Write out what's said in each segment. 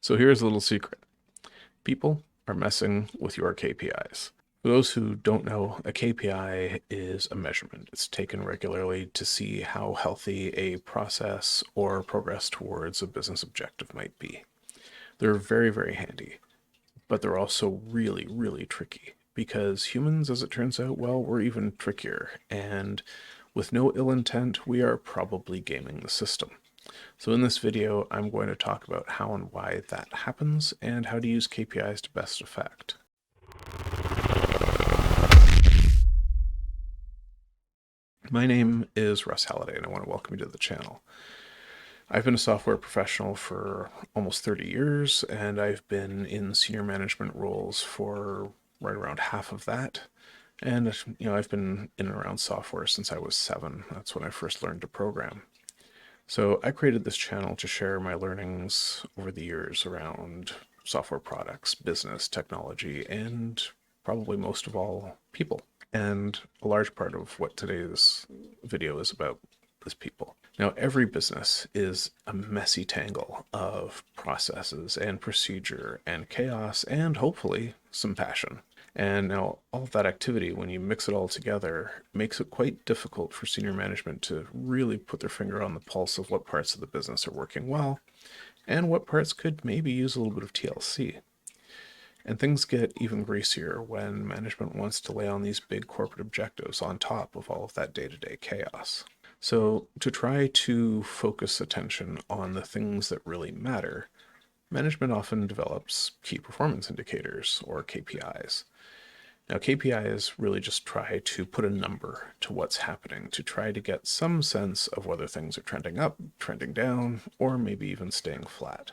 So here's a little secret. People are messing with your KPIs. For those who don't know, a KPI is a measurement. It's taken regularly to see how healthy a process or progress towards a business objective might be. They're very, very handy, but they're also really, really tricky because humans, as it turns out, well, we're even trickier. And with no ill intent, we are probably gaming the system. So in this video, I'm going to talk about how and why that happens and how to use KPIs to best effect. My name is Russ Halliday, and I want to welcome you to the channel. I've been a software professional for almost 30 years, and I've been in senior management roles for right around half of that. And, I've been in and around software since I was 7. That's when I first learned to program. So I created this channel to share my learnings over the years around software products, business, technology, and probably most of all, people. And a large part of what today's video is about is people. Now, every business is a messy tangle of processes and procedure and chaos and hopefully some passion. And now all of that activity, when you mix it all together, makes it quite difficult for senior management to really put their finger on the pulse of what parts of the business are working well and what parts could maybe use a little bit of TLC. And things get even greasier when management wants to lay on these big corporate objectives on top of all of that day-to-day chaos. So to try to focus attention on the things that really matter, management often develops key performance indicators, or KPIs. Now, KPIs really just try to put a number to what's happening, to try to get some sense of whether things are trending up, trending down, or maybe even staying flat.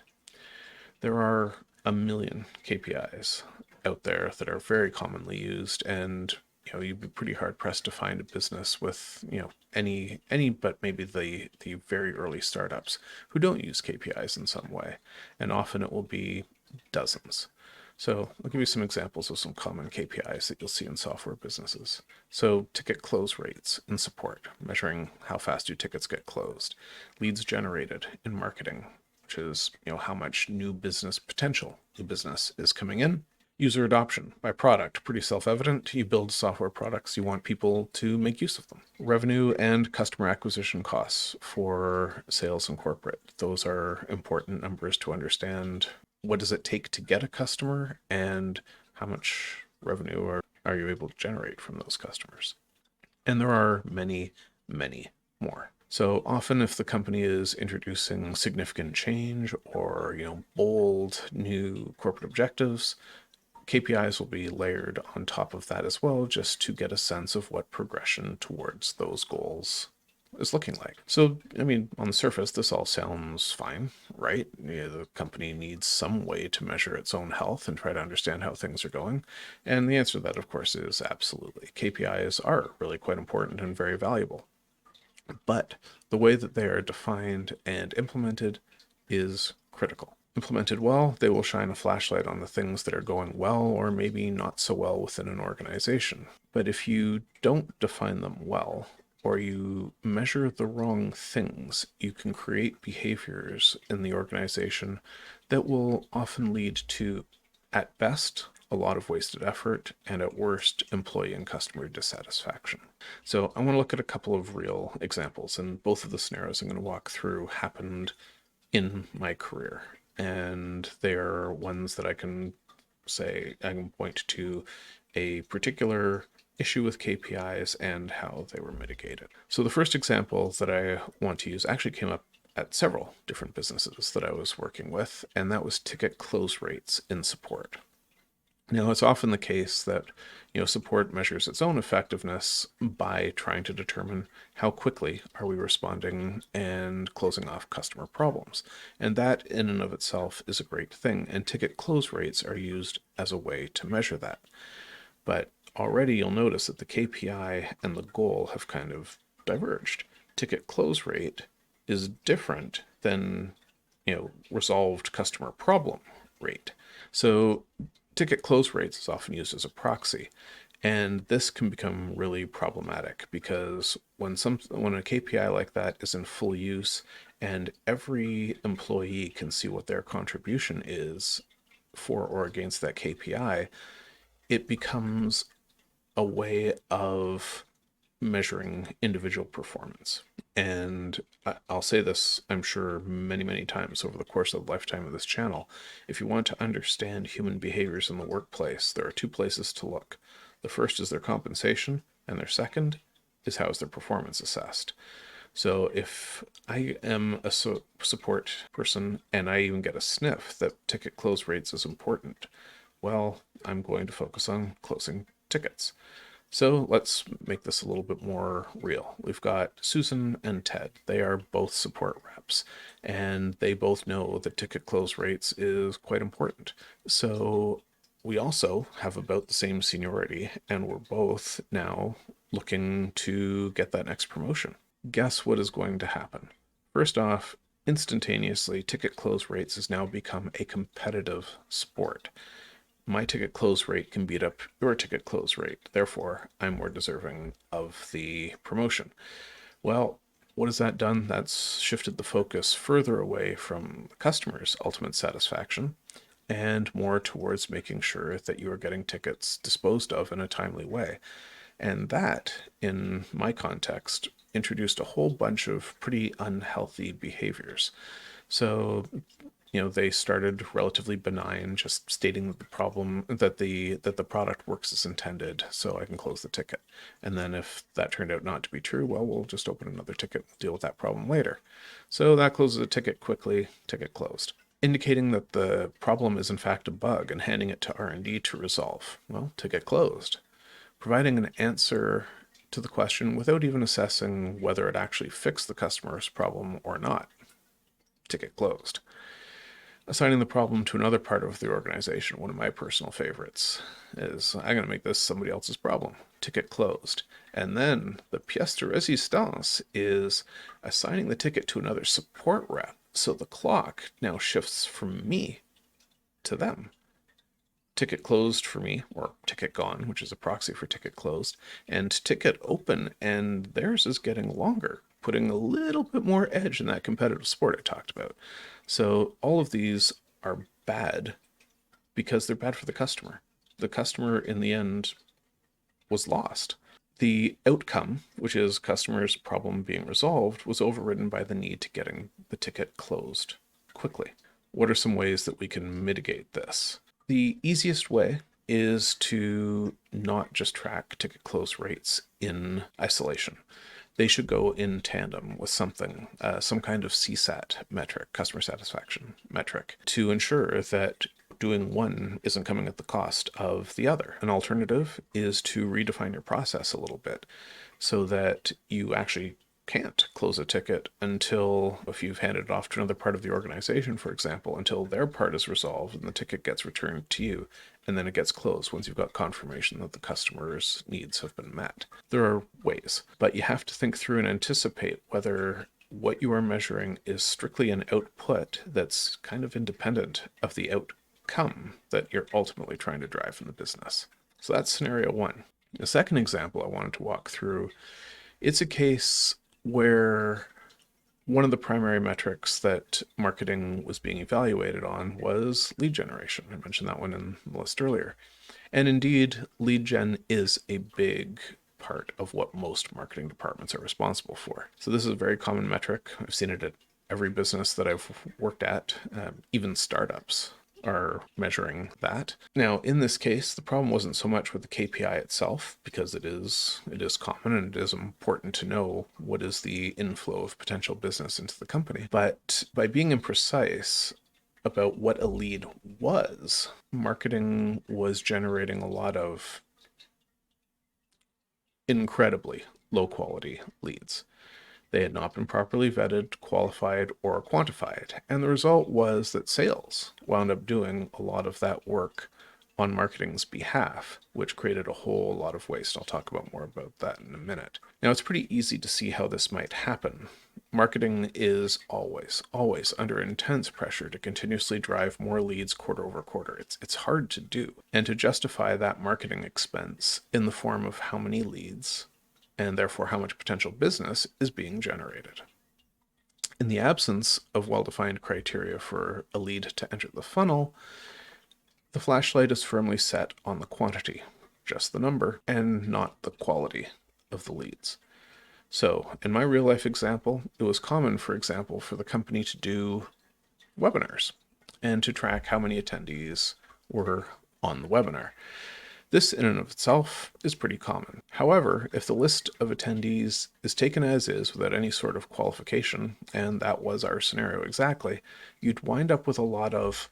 There are a million KPIs out there that are very commonly used, and you'd be pretty hard pressed to find a business with any but maybe the very early startups who don't use KPIs in some way, and often it will be dozens. So I'll give you some examples of some common KPIs that you'll see in software businesses. So ticket close rates in support, measuring how fast do tickets get closed. Leads generated in marketing, which is how much new business potential new business is coming in. User adoption by product, pretty self-evident. You build software products, you want people to make use of them. Revenue and customer acquisition costs for sales and corporate. Those are important numbers to understand. What does it take to get a customer, and how much revenue are you able to generate from those customers? And there are many, many more. So often if the company is introducing significant change or, bold new corporate objectives, KPIs will be layered on top of that as well, just to get a sense of what progression towards those goals is looking like. So, on the surface, this all sounds fine, right? The company needs some way to measure its own health and try to understand how things are going. And the answer to that, of course, is absolutely. KPIs are really quite important and very valuable. But the way that they are defined and implemented is critical. Implemented well, they will shine a flashlight on the things that are going well or maybe not so well within an organization. But if you don't define them well, or you measure the wrong things, you can create behaviors in the organization that will often lead to, at best, a lot of wasted effort, and at worst, employee and customer dissatisfaction. So I want to look at a couple of real examples, and both of the scenarios I'm going to walk through happened in my career, and they are ones that I can point to a particular issue with KPIs and how they were mitigated. So the first example that I want to use actually came up at several different businesses that I was working with, and that was ticket close rates in support. Now, it's often the case that support measures its own effectiveness by trying to determine how quickly are we responding and closing off customer problems. And that in and of itself is a great thing, and ticket close rates are used as a way to measure that. But already you'll notice that the KPI and the goal have kind of diverged. Ticket close rate is different than resolved customer problem rate. So ticket close rates is often used as a proxy, And this can become really problematic because when a KPI like that is in full use and every employee can see what their contribution is for or against that KPI, it becomes a way of measuring individual performance. And I'll say this, I'm sure, many, many times over the course of the lifetime of this channel. If you want to understand human behaviors in the workplace, there are two places to look. The first is their compensation, and their second is how is their performance assessed. So if I am a support person and I even get a sniff that ticket close rates is important, well, I'm going to focus on closing tickets. So let's make this a little bit more real. We've got Susan and Ted. They are both support reps, and they both know that ticket close rates is quite important. So we also have about the same seniority, and we're both now looking to get that next promotion. Guess what is going to happen? First off, instantaneously, ticket close rates has now become a competitive sport. My ticket close rate can beat up your ticket close rate. Therefore, I'm more deserving of the promotion. Well, what has that done? That's shifted the focus further away from the customer's ultimate satisfaction and more towards making sure that you are getting tickets disposed of in a timely way. And that, in my context, introduced a whole bunch of pretty unhealthy behaviors. So they started relatively benign, just stating that the problem that the product works as intended, so I can close the ticket. And then if that turned out not to be true, well, we'll just open another ticket, deal with that problem later. So that closes a ticket quickly, ticket closed. Indicating that the problem is in fact a bug and handing it to R&D to resolve. Well, ticket closed. Providing an answer to the question without even assessing whether it actually fixed the customer's problem or not. Ticket closed. Assigning the problem to another part of the organization, one of my personal favorites, is I'm going to make this somebody else's problem. Ticket closed. And then the pièce de résistance is assigning the ticket to another support rep. So the clock now shifts from me to them. Ticket closed for me, or ticket gone, which is a proxy for ticket closed, and ticket open, and theirs is getting longer, putting a little bit more edge in that competitive sport I talked about. So all of these are bad because they're bad for the customer. The customer, in the end, was lost. The outcome, which is customer's problem being resolved, was overridden by the need to getting the ticket closed quickly. What are some ways that we can mitigate this? The easiest way is to not just track ticket close rates in isolation. They should go in tandem with something, some kind of CSAT metric, customer satisfaction metric, to ensure that doing one isn't coming at the cost of the other. An alternative is to redefine your process a little bit so that you actually can't close a ticket until, if you've handed it off to another part of the organization, for example, until their part is resolved and the ticket gets returned to you, and then it gets closed once you've got confirmation that the customer's needs have been met. There are ways, but you have to think through and anticipate whether what you are measuring is strictly an output that's kind of independent of the outcome that you're ultimately trying to drive in the business. So that's scenario one. The second example I wanted to walk through, it's a case where one of the primary metrics that marketing was being evaluated on was lead generation. I mentioned that one in the list earlier. And indeed, lead gen is a big part of what most marketing departments are responsible for. So this is a very common metric. I've seen it at every business that I've worked at, even startups are measuring that. Now, in this case, the problem wasn't so much with the KPI itself, because it is common and it is important to know what is the inflow of potential business into the company. But by being imprecise about what a lead was, marketing was generating a lot of incredibly low quality leads. They had not been properly vetted, qualified, or quantified. And the result was that sales wound up doing a lot of that work on marketing's behalf, which created a whole lot of waste. I'll talk about more about that in a minute. Now, it's pretty easy to see how this might happen. Marketing is always under intense pressure to continuously drive more leads quarter over quarter. It's hard to do. And to justify that marketing expense in the form of how many leads and therefore how much potential business is being generated. In the absence of well-defined criteria for a lead to enter the funnel, the flashlight is firmly set on the quantity, just the number, and not the quality of the leads. So, in my real life example, it was common, for example, for the company to do webinars and to track how many attendees were on the webinar. This in and of itself is pretty common. However, if the list of attendees is taken as is without any sort of qualification, and that was our scenario exactly, you'd wind up with a lot of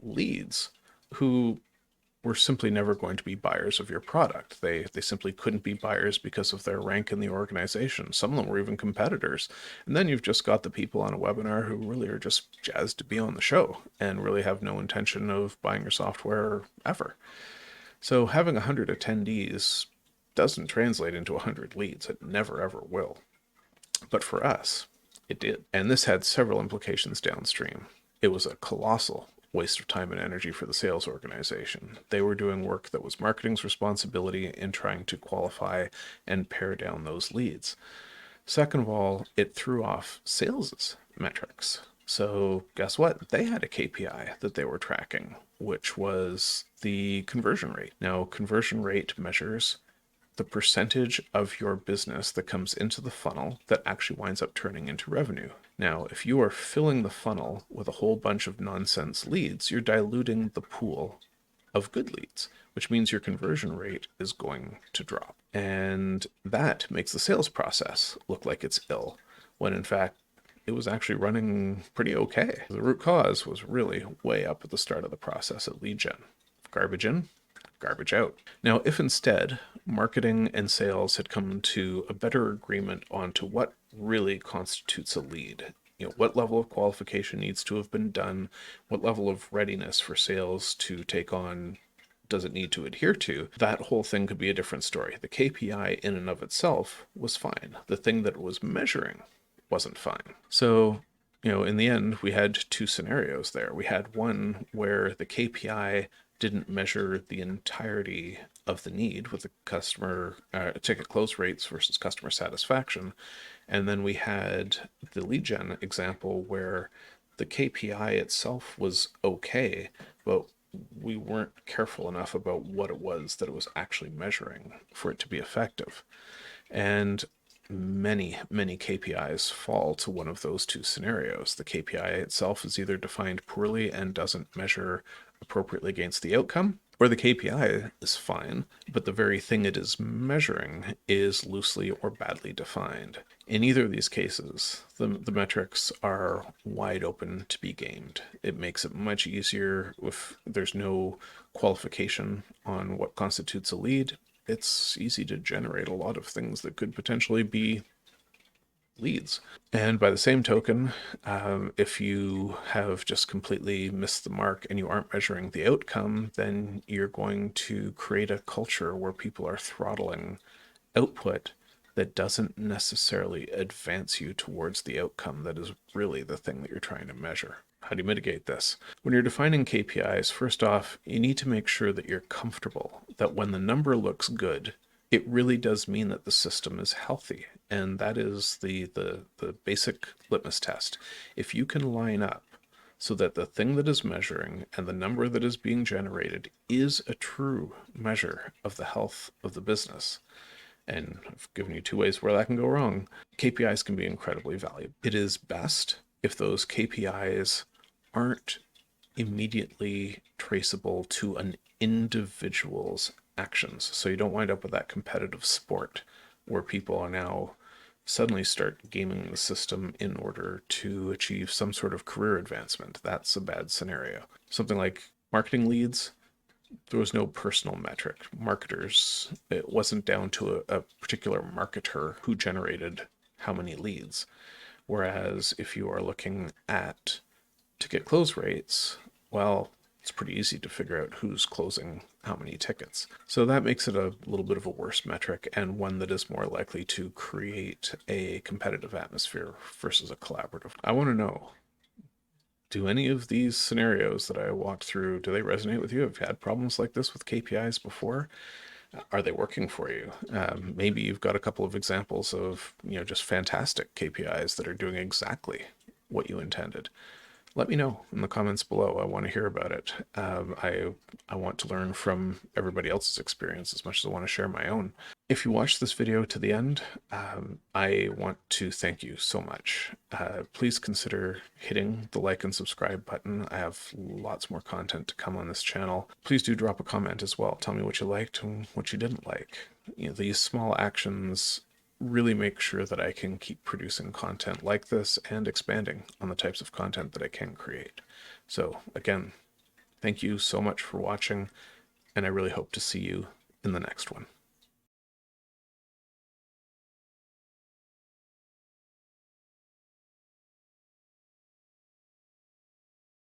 leads who were simply never going to be buyers of your product. They simply couldn't be buyers because of their rank in the organization. Some of them were even competitors. And then you've just got the people on a webinar who really are just jazzed to be on the show and really have no intention of buying your software ever. So having 100 attendees doesn't translate into 100 leads. It never ever will. But for us, it did. And this had several implications downstream. It was a colossal waste of time and energy for the sales organization. They were doing work that was marketing's responsibility in trying to qualify and pare down those leads. Second of all, it threw off sales's metrics. So guess what? They had a KPI that they were tracking, which was the conversion rate. Now, conversion rate measures the percentage of your business that comes into the funnel that actually winds up turning into revenue. Now, if you are filling the funnel with a whole bunch of nonsense leads, you're diluting the pool of good leads, which means your conversion rate is going to drop. And that makes the sales process look like it's ill, when in fact, it was actually running pretty okay. The root cause was really way up at the start of the process at lead gen. Garbage in, garbage out. Now, if instead marketing and sales had come to a better agreement on to what really constitutes a lead, what level of qualification needs to have been done, what level of readiness for sales to take on does it need to adhere to, that whole thing could be a different story. The KPI in and of itself was fine. The thing that it was measuring wasn't fine. So, in the end, we had two scenarios there. We had one where the KPI didn't measure the entirety of the need with the customer ticket close rates versus customer satisfaction. And then we had the lead gen example where the KPI itself was okay, but we weren't careful enough about what it was that it was actually measuring for it to be effective. And many KPIs fall to one of those two scenarios. The KPI itself is either defined poorly and doesn't measure appropriately against the outcome, or the KPI is fine, but the very thing it is measuring is loosely or badly defined. In either of these cases, the metrics are wide open to be gamed. It makes it much easier if there's no qualification on what constitutes a lead. It's easy to generate a lot of things that could potentially be leads. And by the same token, if you have just completely missed the mark and you aren't measuring the outcome, then you're going to create a culture where people are throttling output that doesn't necessarily advance you towards the outcome that is really the thing that you're trying to measure. How do you mitigate this? When you're defining KPIs, first off, you need to make sure that you're comfortable that when the number looks good, it really does mean that the system is healthy. And that is the basic litmus test. If you can line up so that the thing that is measuring and the number that is being generated is a true measure of the health of the business, and I've given you two ways where that can go wrong, KPIs can be incredibly valuable. It is best if those KPIs aren't immediately traceable to an individual's actions. So you don't wind up with that competitive sport where people are now suddenly start gaming the system in order to achieve some sort of career advancement. That's a bad scenario. Something like marketing leads, there was no personal metric. Marketers, it wasn't down to a particular marketer who generated how many leads. Whereas if you are looking at ticket close rates, well, it's pretty easy to figure out who's closing how many tickets. So that makes it a little bit of a worse metric, and one that is more likely to create a competitive atmosphere versus a collaborative. I want to know, do any of these scenarios that I walked through, do they resonate with you? Have you had problems like this with KPIs before? Are they working for you? Maybe you've got a couple of examples of, just fantastic KPIs that are doing exactly what you intended. Let me know in the comments below. I want to hear about it. I want to learn from everybody else's experience as much as I want to share my own. If you watched this video to the end, I want to thank you so much. Please consider hitting the like and subscribe button. I have lots more content to come on this channel. Please do drop a comment as well. Tell me what you liked and what you didn't like. These small actions really make sure that I can keep producing content like this and expanding on the types of content that I can create. So again, thank you so much for watching, and I really hope to see you in the next one.